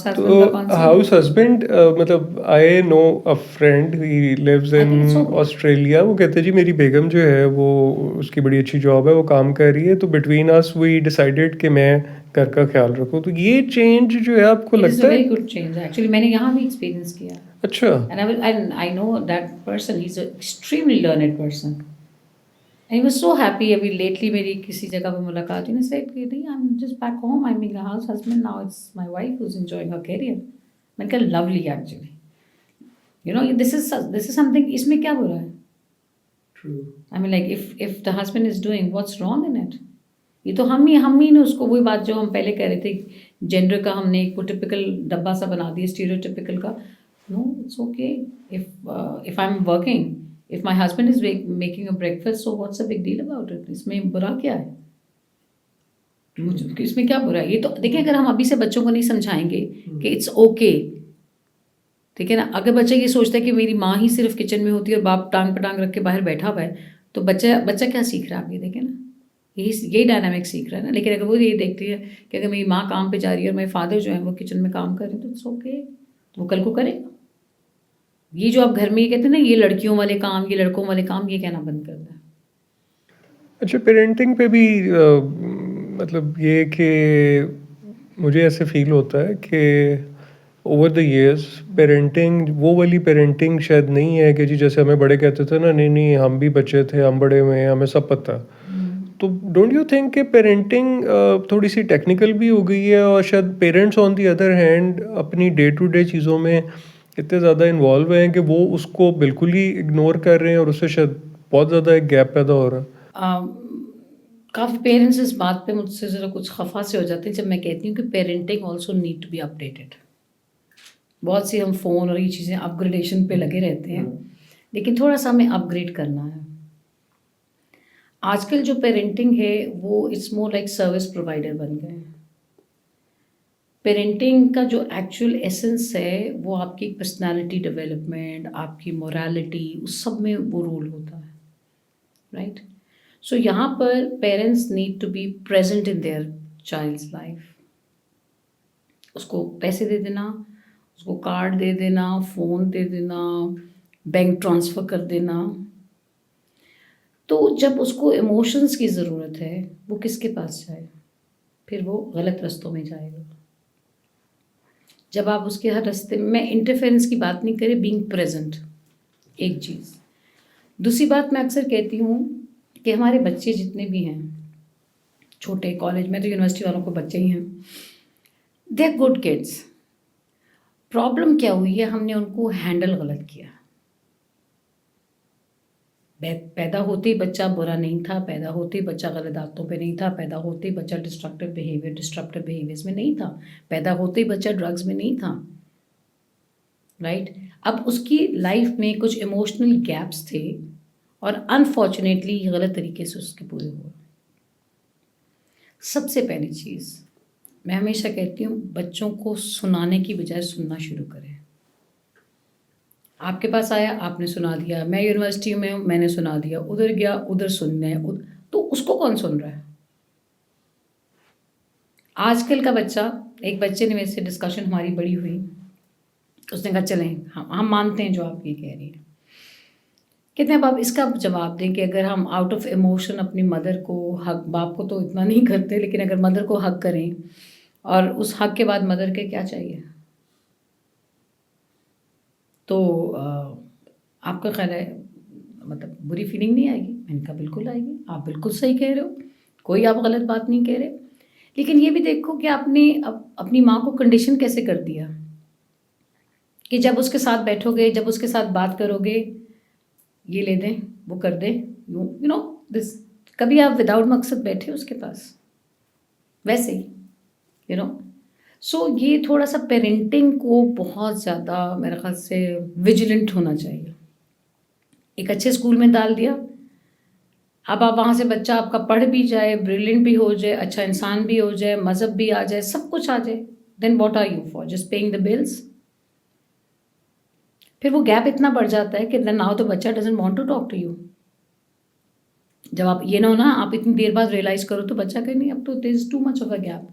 तो हाउस हस्बैंड मतलब I know a friend he lives in Australia, वो कहते हैं जी मेरी बेगम जो है वो उसकी बड़ी अच्छी जॉब है, वो काम कर रही है, तो बिटवीन अस वी डिसाइडेड कि मैं घर का ख्याल रखूं। तो ये चेंज जो है आपको लगता है? वेरी गुड चेंज एक्चुअली, मैंने यहाँ भी एक्सपीरियंस किया। अच्छा। And I know that person, he is a extremely learned person. I was so happy. अभी लेटली मेरी किसी जगह पर मुलाकात हुई, सेड कि नहीं I am just back home, I am being a house husband now, it's my wife who is enjoying her career. मैंने कहा lovely actually, you know this is something, इसमें क्या बुरा है? True. I mean like if the husband is doing, what's wrong in it? ये तो हम ही ने उसको, वही बात जो हम पहले कह रहे थे, जेंडर का हमने एक टिपिकल डब्बा सा बना दिया, स्टीरियोटिपिकल का। No, it's okay if I am working, if my husband is making a breakfast, so what's the big deal about it? इसमें बुरा क्या है? इसमें क्या बुरा है? ये तो देखिए, अगर हम अभी से बच्चों को नहीं समझाएंगे कि इट्स ओके, ठीक है ना, अगर बच्चा ये सोचता है कि मेरी माँ ही सिर्फ किचन में होती है और बाप टांग पटांग रख के बाहर बैठा हुआ है, तो बच्चा क्या सीख रहा है? आप ये देखें ना, यही डायनामिक सीख रहा है ना। लेकिन अगर वो ये देखती है कि अगर मेरी माँ काम पे जा रही है और मेरे फादर जो है वो किचन में काम कर रहे हैं, तो इट्स ओके, वो कल को करेगा। ये जो आप घर में ये कहते हैं ना, ये लड़कियों वाले काम, ये लड़कों वाले काम, ये कहना बंद करना है। अच्छा, पेरेंटिंग पे भी मतलब ये कि मुझे ऐसे फील होता है कि ओवर द इयर्स पेरेंटिंग, वो वाली पेरेंटिंग शायद नहीं है कि जी जैसे हमें बड़े कहते थे ना, नहीं नहीं हम भी बच्चे थे, हम बड़े हुए हैं, हमें सब पता। तो डोंट यू थिंक कि पेरेंटिंग थोड़ी सी टेक्निकल भी हो गई है, और शायद parents on the other hand अपनी डे टू डे चीज़ों में इतने ज़्यादा इन्वॉल्व हैं कि वो उसको बिल्कुल ही इग्नोर कर रहे हैं, और उससे शायद बहुत ज़्यादा एक गैप पैदा हो रहा है। काफ़ी पेरेंट्स इस बात पे मुझसे ज़रा कुछ खफा से हो जाते हैं जब मैं कहती हूँ कि parenting also need to be updated. बहुत सी हम फ़ोन और ये चीज़ें अपग्रेडेशन पे लगे रहते हैं, लेकिन थोड़ा सा हमें अपग्रेड करना है। आजकल जो पेरेंटिंग है वो it's more like service provider बन गए हैं। पेरेंटिंग का जो एक्चुअल एसेंस है वो आपकी पर्सनालिटी डेवलपमेंट, आपकी मोरालिटी, उस सब में वो रोल होता है, राइट? सो यहाँ पर parents need to be present in their child's life. उसको पैसे दे देना, उसको कार्ड दे देना, फ़ोन दे देना, बैंक ट्रांसफ़र कर देना, तो जब उसको इमोशंस की ज़रूरत है वो किसके पास जाए? फिर वो गलत रास्तों में जाएगा। जब आप उसके हर रास्ते में, मैं इंटरफेरेंस की बात नहीं कर रही, बीइंग प्रेजेंट एक चीज़। दूसरी बात मैं अक्सर कहती हूँ कि हमारे बच्चे जितने भी हैं छोटे, कॉलेज में तो यूनिवर्सिटी वालों को बच्चे ही हैं, they are good kids. Problem क्या हुई है, हमने उनको हैंडल गलत किया। पैदा होते ही बच्चा बुरा नहीं था, पैदा होते ही बच्चा गलत आदतों पे नहीं था, पैदा होते ही बच्चा डिस्ट्रक्टिव बिहेवियर्स में नहीं था, पैदा होते ही बच्चा ड्रग्स में नहीं था, राइट? अब उसकी लाइफ में कुछ इमोशनल गैप्स थे और अनफॉर्चुनेटली गलत तरीके से उसके पूरे हुए। सबसे पहली चीज़ मैं हमेशा कहती हूँ, बच्चों को सुनाने की बजाय सुनना शुरू करें। आपके पास आया, आपने सुना दिया, मैं यूनिवर्सिटी में हूँ, मैंने सुना दिया, उधर गया, उधर सुनने है, तो उसको कौन सुन रहा है? आजकल का बच्चा, एक बच्चे ने मेरे से डिस्कशन हमारी बड़ी हुई, उसने कहा चलें हम मानते हैं जो आप ये कह रही हैं। कितने अब आप इसका जवाब दें कि अगर हम आउट ऑफ इमोशन अपनी मदर को हक, बाप को तो इतना नहीं करते, लेकिन अगर मदर को हक करें और उस हक के बाद मदर के क्या चाहिए, तो आपका ख्याल है मतलब बुरी फीलिंग नहीं आएगी? मैंने कहा बिल्कुल आएगी, आप बिल्कुल सही कह रहे हो, कोई आप गलत बात नहीं कह रहे। लेकिन ये भी देखो कि आपने अपनी माँ को कंडीशन कैसे कर दिया कि जब उसके साथ बैठोगे, जब उसके साथ बात करोगे, ये ले दें, वो कर दें, यू नो दिस। कभी आप विदाउट मकसद बैठे उसके पास? वैसे ही, यू नो। सो ये थोड़ा सा पेरेंटिंग को बहुत ज़्यादा मेरे ख्याल से विजिलेंट होना चाहिए। एक अच्छे स्कूल में डाल दिया, अब आप वहाँ से बच्चा आपका पढ़ भी जाए, ब्रिलियंट भी हो जाए, अच्छा इंसान भी हो जाए, मज़हब भी आ जाए, सब कुछ आ जाए, then what are you for? Just paying the bills. फिर वो गैप इतना बढ़ जाता है कि नाउ तो बच्चा doesn't want to talk to you. जब आप ये ना हो ना, आप इतनी देर बाद रियलाइज़ करो तो बच्चा कहे नहीं, अब तो there is too much of a gap.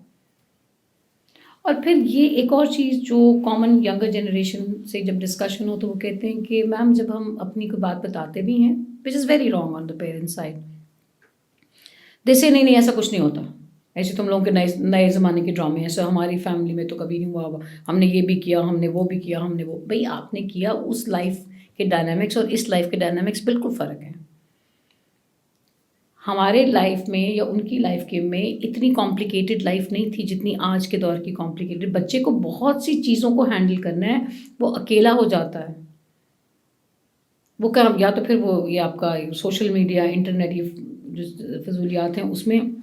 और फिर ये एक और चीज़ जो कॉमन यंगर जनरेशन से जब डिस्कशन हो तो वो कहते हैं कि मैम जब हम अपनी कोई बात बताते भी हैं, which is very wrong on the parents side, जैसे नहीं नहीं ऐसा कुछ नहीं होता, ऐसे तुम लोगों के नए नए ज़माने के ड्रामे, ऐसा हमारी फैमिली में तो कभी नहीं हुआ, हमने ये भी किया, हमने वो भी किया, हमने वो। भाई आपने किया, उस लाइफ के डायनामिक्स और इस लाइफ के डायनामिक्स बिल्कुल फ़र्क है। हमारे लाइफ में या उनकी लाइफ के में इतनी कॉम्प्लिकेटेड लाइफ नहीं थी जितनी आज के दौर की कॉम्प्लिकेटेड। बच्चे को बहुत सी चीज़ों को हैंडल करना है, वो अकेला हो जाता है। वो क्या, या तो फिर वो ये आपका सोशल मीडिया, इंटरनेट, ये जो फिजूलियात हैं उसमें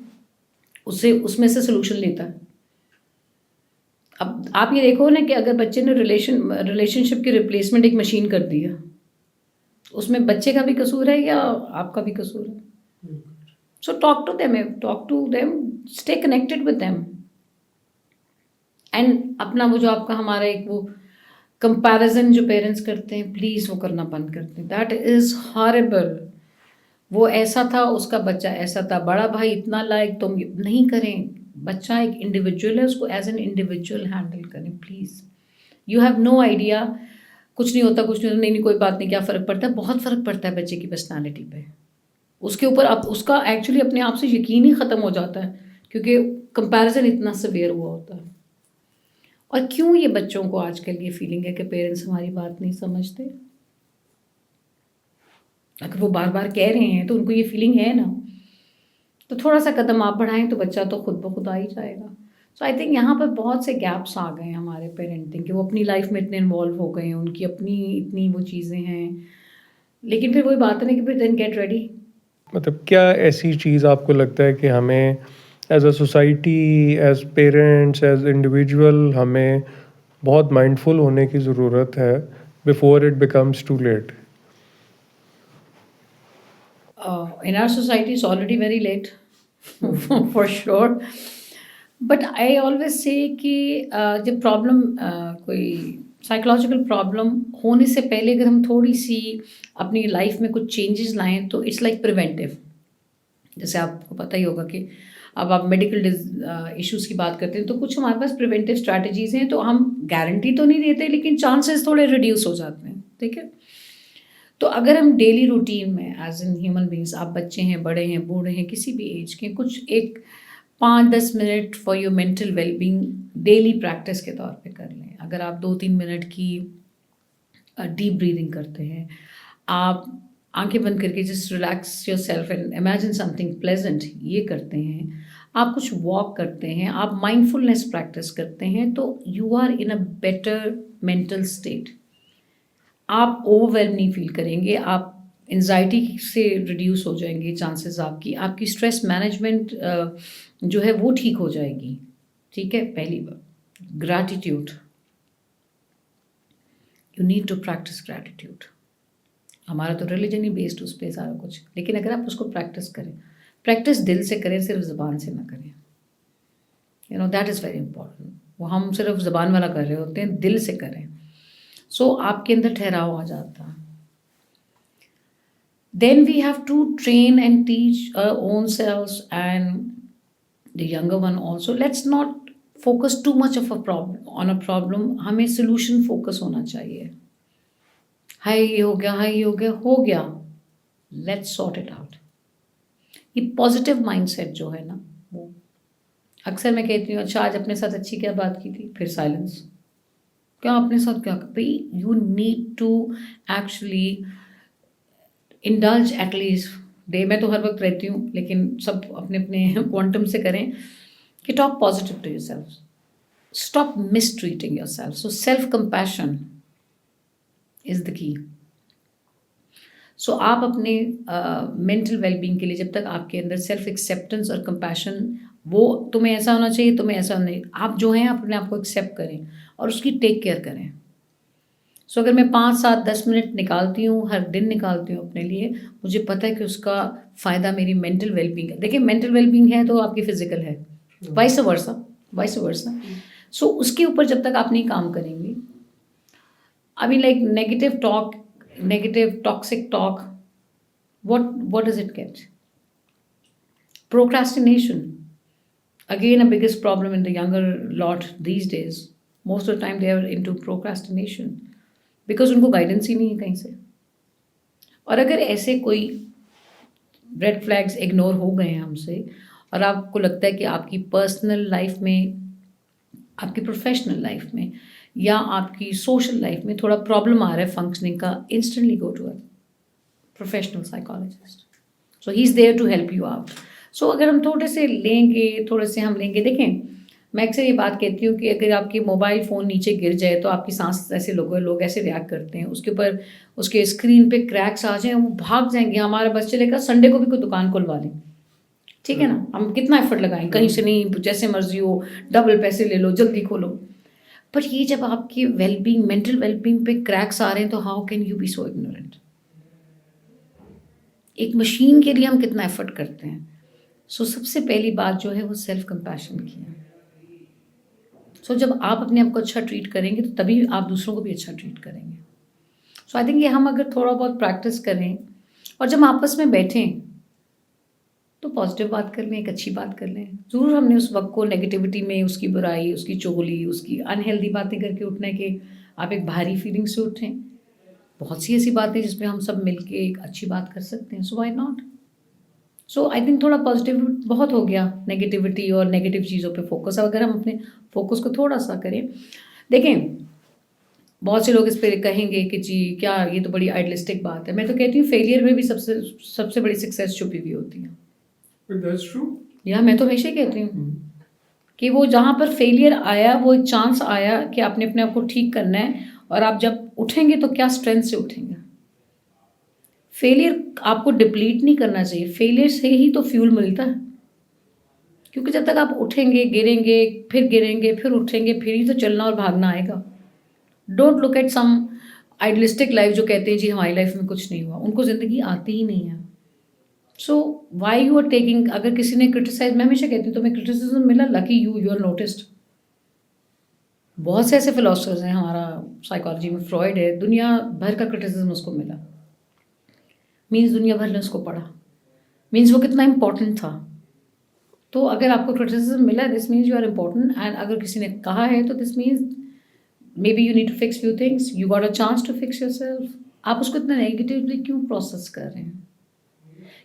से सोल्यूशन लेता है। अब आप ये देखो ना कि अगर बच्चे ने रिलेशनशिप की रिप्लेसमेंट एक मशीन कर दी है, उसमें बच्चे का भी कसूर है या आपका भी कसूर है? So talk to them, stay connected with them. And अपना वो जो आपका हमारा एक वो कंपैरिजन जो पेरेंट्स करते हैं, प्लीज़ वो करना बंद करते हैं। That is horrible. वो ऐसा था, उसका बच्चा ऐसा था, बड़ा भाई इतना लायक, तुम नहीं करें। बच्चा एक इंडिविजुअल है, उसको एज एन इंडिविजुअल हैंडल करें please. You have no idea, कुछ नहीं होता, कुछ नहीं होता, नहीं कोई बात नहीं, क्या फ़र्क पड़ता है? बहुत फ़र्क पड़ता है बच्चे की पर्सनैलिटी पे। उसके ऊपर आप उसका एक्चुअली अपने आप से यकीन ही ख़त्म हो जाता है, क्योंकि कंपैरिजन इतना सवेयर हुआ होता है। और क्यों ये बच्चों को आजकल ये फीलिंग है कि पेरेंट्स हमारी बात नहीं समझते? अगर वो बार बार कह रहे हैं तो उनको ये फीलिंग है ना तो थोड़ा सा कदम आप बढ़ाएं तो बच्चा तो खुद ब खुद आ ही जाएगा। सो आई थिंक यहाँ पर बहुत से गैप्स आ गए हैं हमारे पेरेंटिंग के, वो अपनी लाइफ में इतने इन्वॉल्व हो गए हैं, उनकी अपनी इतनी वो चीज़ें हैं, लेकिन फिर वही बात है ना कि फिर देन गेट रेडी। मतलब क्या ऐसी चीज़ आपको लगता है कि हमें as a society, as parents, as individual हमें बहुत माइंडफुल होने की ज़रूरत है before it becomes too late? In our society it's already very late for sure, but I always say कि जब प्रॉब्लम कोई साइकोलॉजिकल प्रॉब्लम होने से पहले अगर हम थोड़ी सी अपनी लाइफ में कुछ चेंजेस लाएं तो इट्स लाइक प्रिवेंटिव। जैसे आपको पता ही होगा कि अब आप मेडिकल इश्यूज़ की बात करते हैं तो कुछ हमारे पास प्रिवेंटिव स्ट्रैटेजीज़ हैं, तो हम गारंटी तो नहीं देते लेकिन चांसेस थोड़े रिड्यूस हो जाते हैं, ठीक है। तो अगर हम डेली रूटीन में एज एन ह्यूमन बींग्स, आप बच्चे हैं, बड़े हैं, बूढ़े हैं, किसी भी एज के, कुछ एक 5-10 minute for your mental wellbeing daily practice के तौर पे कर लें। अगर आप 2-3 मिनट की डीप ब्रीदिंग करते हैं, आप आंखें बंद करके just relax your self and imagine something pleasant, ये करते हैं, आप कुछ वॉक करते हैं, आप माइंडफुलनेस प्रैक्टिस करते हैं, तो you are in a better mental state. आप ओवरवेल्म नहीं फील करेंगे, आप एंजाइटी से रिड्यूस हो जाएंगे चांसेस, आपकी स्ट्रेस मैनेजमेंट जो है वो ठीक हो जाएगी, ठीक है। पहली बात gratitude, you need to practice gratitude. हमारा तो रिलीजन ही बेस्ड उस पर सारा कुछ, लेकिन अगर आप उसको प्रैक्टिस करें, प्रैक्टिस दिल से करें, सिर्फ ज़बान से ना करें, you know that is very important. वो हम सिर्फ ज़बान वाला कर रहे होते हैं, दिल से करें, सो आपके अंदर ठहराव आ जाता है। Then we have to train and teach our own selves and the younger one also. Let's not focus too much of a problem on a problem. हमें solution focus होना चाहिए। हाय ये हो गया, हाय ये हो गया, let's sort it out। ये पॉजिटिव माइंडसेट जो है ना, वो अक्सर मैं कहती हूँ अच्छा आज अपने साथ अच्छी क्या बात की थी, फिर साइलेंस, क्या अपने साथ क्या, भाई you need to actually indulge at least day में, तो हर वक्त रहती हूँ लेकिन सब अपने अपने क्वांटम से करें कि talk positive to yourself, stop mistreating yourself. So self compassion is the key. So आप अपने मेंटल वेलबींग के लिए जब तक आपके अंदर सेल्फ एक्सेप्टेंस और कंपैशन, वो तुम्हें ऐसा होना चाहिए, तुम्हें ऐसा नहीं, आप जो हैं अपने आप को एक्सेप्ट करें और उसकी टेक केयर करें। सो अगर मैं 5-7-10 मिनट निकालती हूँ, हर दिन निकालती हूँ अपने लिए, मुझे पता है कि उसका फ़ायदा मेरी मेंटल वेलबींग है। देखिए मेंटल वेलबींग है तो आपकी फिजिकल है, वाइस वर्सा। सो उसके ऊपर जब तक आप नहीं काम करेंगे, I mean like negative talk, negative toxic talk, what does it get? Procrastination, again a biggest problem in the younger lot these days. Most of the time they are into procrastination because उनको गाइडेंस ही नहीं है कहीं से। और अगर ऐसे कोई रेड फ्लैग्स इग्नोर हो गए हैं हमसे और आपको लगता है कि आपकी पर्सनल लाइफ में, आपकी प्रोफेशनल लाइफ में या आपकी सोशल लाइफ में थोड़ा प्रॉब्लम आ रहा है फंक्शनिंग का, instantly go to a professional psychologist. So he is there to help you out. So अगर हम थोड़े से लेंगे, देखें मैं अक्सर ये बात कहती हूँ कि अगर आपकी मोबाइल फ़ोन नीचे गिर जाए तो आपकी सांस ऐसे लोग ऐसे रिएक्ट करते हैं, उसके ऊपर उसके स्क्रीन पे क्रैक्स आ जाएं, वो भाग जाएंगे। हमारा बस चलेगा संडे को भी कोई दुकान खुलवा लें, ठीक है ना, हम कितना एफर्ट लगाएं, कहीं से नहीं, जैसे मर्जी हो, डबल पैसे ले लो, जल्दी खोलो। पर ये जब आपकी वेलबींग, मेंटल वेलबींग पे क्रैक्स आ रहे हैं तो how can you be so ignorant. एक मशीन के लिए हम कितना एफर्ट करते हैं। सो सबसे पहली बात जो है वो सेल्फ कंपैशन की है। सो जब आप अपने आप को अच्छा ट्रीट करेंगे तो तभी आप दूसरों को भी अच्छा ट्रीट करेंगे। सो आई थिंक ये हम अगर थोड़ा बहुत प्रैक्टिस करें और जब आपस में बैठें तो पॉजिटिव बात कर लें, एक अच्छी बात कर लें। ज़रूर हमने उस वक्त को नेगेटिविटी में, उसकी बुराई, उसकी चुगली, उसकी अनहेल्दी बातें करके उठना है कि आप एक भारी फीलिंग से उठें। बहुत सी ऐसी बातें जिसमें हम सब मिलके एक अच्छी बात कर सकते हैं, so why not. So I think थोड़ा पॉजिटिव बहुत हो गया, नेगेटिविटी और नेगेटिव चीज़ों पे फोकस। अब अगर हम अपने फोकस को थोड़ा सा करें, देखें बहुत से लोग इस पर कहेंगे कि जी क्या ये तो बड़ी आइडियलिस्टिक बात है। मैं तो कहती हूँ फेलियर में भी सबसे बड़ी सक्सेस छुपी हुई होती है। But that's true. या मैं तो हमेशा ही कहती हूँ कि वो जहाँ पर फेलियर आया, वो एक चांस आया कि आपने अपने आप को ठीक करना है, और आप जब उठेंगे तो क्या स्ट्रेंथ से उठेंगे। फेलियर आपको डिप्लीट नहीं करना चाहिए, फेलियर से ही तो फ्यूल मिलता है, क्योंकि जब तक आप उठेंगे, गिरेंगे, फिर उठेंगे, फिर ही तो चलना और भागना आएगा। Don't look at some idealistic life जो कहते हैं जी हमारी लाइफ में कुछ नहीं हुआ, उनको ज़िंदगी आती ही नहीं है। सो वाई यू आर टेकिंग, अगर किसी ने क्रिटिसाइज, मैं हमेशा कहती हूँ तुम्हें क्रिटिसिज्म मिला, लकी यू आर नोटिस्ड। बहुत से ऐसे फिलोसफर्स हैं, हमारा साइकोलॉजी में फ्रॉइड है, दुनिया भर का क्रिटिसिज्म उसको मिला, मीन्स दुनिया भर ने उसको पढ़ा, मीन्स वो कितना इम्पोर्टेंट था। तो अगर आपको क्रिटिसिज्म मिला, this means you are important, and अगर किसी ने कहा है तो this means maybe you need to fix few things, you got a chance to fix your self. आप उसको इतना नेगेटिवली क्यों प्रोसेस कर रहे हैं?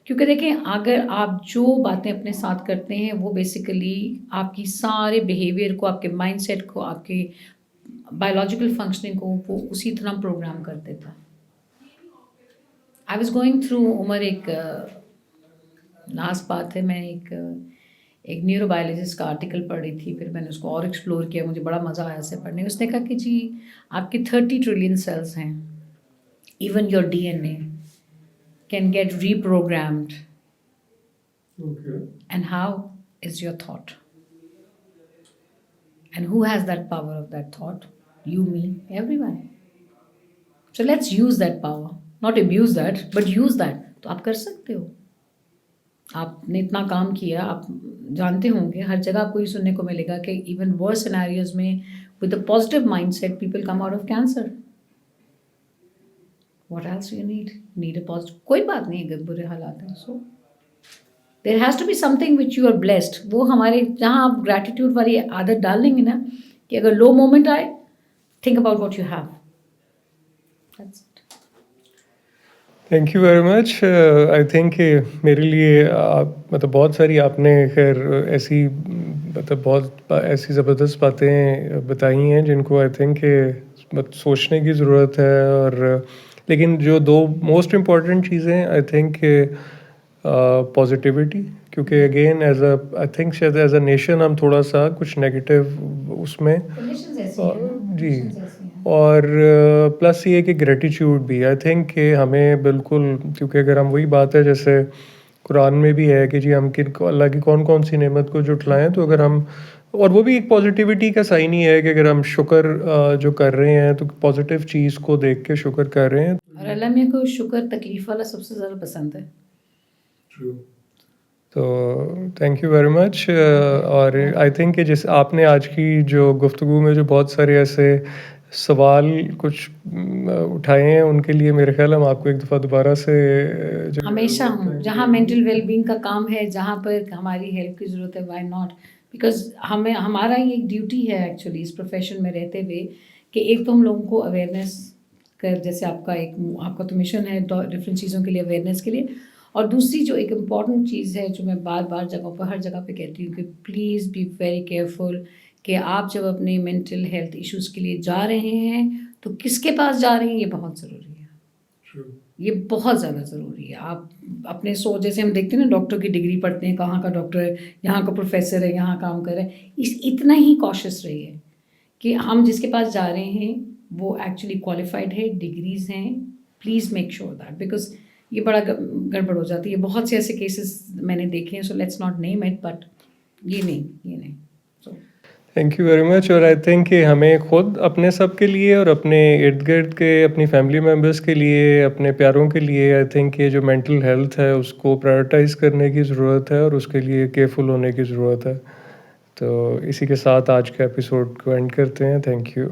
क्योंकि देखें, अगर आप जो बातें अपने साथ करते हैं वो बेसिकली आपकी सारे बिहेवियर को, आपके माइंडसेट को, आपके बायोलॉजिकल फंक्शनिंग को वो उसी तरह प्रोग्राम कर देता है। आई वॉज गोइंग थ्रू, उमर एक लास्ट बात है, मैं एक न्यूरोबायोलॉजिस्ट का आर्टिकल पढ़ रही थी, फिर मैंने उसको और एक्सप्लोर किया, मुझे बड़ा मज़ा आया उसे पढ़ने। उसने कहा कि जी आपके 30 ट्रिलियन सेल्स हैं, even your DNA can get reprogrammed. Okay. And how is your thought? And who has that power of that thought? You, me, everyone. So let's use that power. Not abuse that, but use that. तो आप कर सकते हो। आपने इतना काम किया, आप जानते होंगे हर जगह आपको ये सुनने को मिलेगा कि इवन वर्स सिनेरियोज में with a positive mindset people come out of cancer. What else you need? Need a positive. कोई बात नहीं अगर बुरे हालात हैं। So there has to be something which you are blessed. वो हमारे जहाँ आप gratitude वाली आदत डाल लेंगे ना, कि अगर लो मोमेंट आए, think about what you have. That's it. Thank you very much. I think मेरे लिए मतलब बहुत सारी आपने खैर ऐसी मतलब बहुत ऐसी ज़बरदस्त बातें बताई हैं जिनको आई थिंक सोचने की ज़रूरत है। और लेकिन जो दो मोस्ट इम्पॉर्टेंट चीज़ें आई थिंक पॉजिटिविटी, क्योंकि again as a I think शायद एज अ नेशन हम थोड़ा सा कुछ नेगेटिव उसमें Conditions ऐसी हैं ना, जी, conditions ऐसी हैं। और प्लस ये कि ग्रेटिट्यूड भी आई थिंक कि हमें बिल्कुल, क्योंकि अगर हम वही बात है जैसे कुरान में भी है कि जी हम किन अल्लाह की कौन कौन सी नेमत को जुटलाएं, तो अगर हम, और वो भी एक पॉजिटिविटी का साइन ही है कि अगर हम शुक्र जो कर रहे हैं तो पॉजिटिव चीज़ को देख के शुक्र कर रहे हैं। और अल्लाह मियाँ को शुक्र तकलीफ वाला सबसे ज़्यादा पसंद है। तो थैंक यू वेरी मच। और आई थिंक कि जिस आपने आज की जो गुफ्तगू में जो बहुत सारे ऐसे सवाल कुछ उठाए हैं, उनके लिए मेरे ख्याल हम आपको एक दफ़ा दोबारा से जो हमेशा हूँ, जहाँ मेंटल वेलबींग का काम है, जहाँ पर हमारी हेल्प की ज़रूरत है, व्हाई नॉट। बिकॉज हमें, हमारा ये एक ड्यूटी है एक्चुअली इस प्रोफेशन में रहते हुए, कि एक तो हम लोगों को अवेयरनेस कर, जैसे आपका तो मिशन है डिफरेंट चीज़ों के लिए, अवेयरनेस के लिए, और दूसरी जो एक इम्पॉर्टेंट चीज़ है जो मैं बार बार जगहों पर हर जगह पे कहती हूँ कि प्लीज़ बी वेरी केयरफुल, कि आप जब अपने मेंटल हेल्थ इश्यूज़ के लिए जा रहे हैं तो किसके पास जा रहे हैं, ये बहुत ज़रूरी है। ये बहुत ज़्यादा ज़रूरी है। आप अपने जैसे हम देखते हैं ना, डॉक्टर की डिग्री पढ़ते हैं, कहाँ का डॉक्टर है, यहाँ का प्रोफेसर है, यहाँ काम कर रहे हैं, इतना ही कॉशियस रहिए कि हम जिसके पास जा रहे हैं वो एक्चुअली क्वालिफाइड है, डिग्रीज हैं। Please make sure that, because ये बड़ा गड़बड़ हो जाती है। बहुत से ऐसे केसेस मैंने देखे हैं, so let's not name it, but ये नहीं। So thank you very much. और आई थिंक कि हमें खुद अपने सब के लिए और अपने इर्द गिर्द के अपनी फैमिली मेम्बर्स के लिए, अपने प्यारों के लिए, आई थिंक ये जो मेंटल हेल्थ है उसको प्रायोरिटाइज़ करने की ज़रूरत है और उसके लिए केयरफुल होने की ज़रूरत है। तो इसी के साथ आज के एपिसोड को एंड करते हैं। Thank you.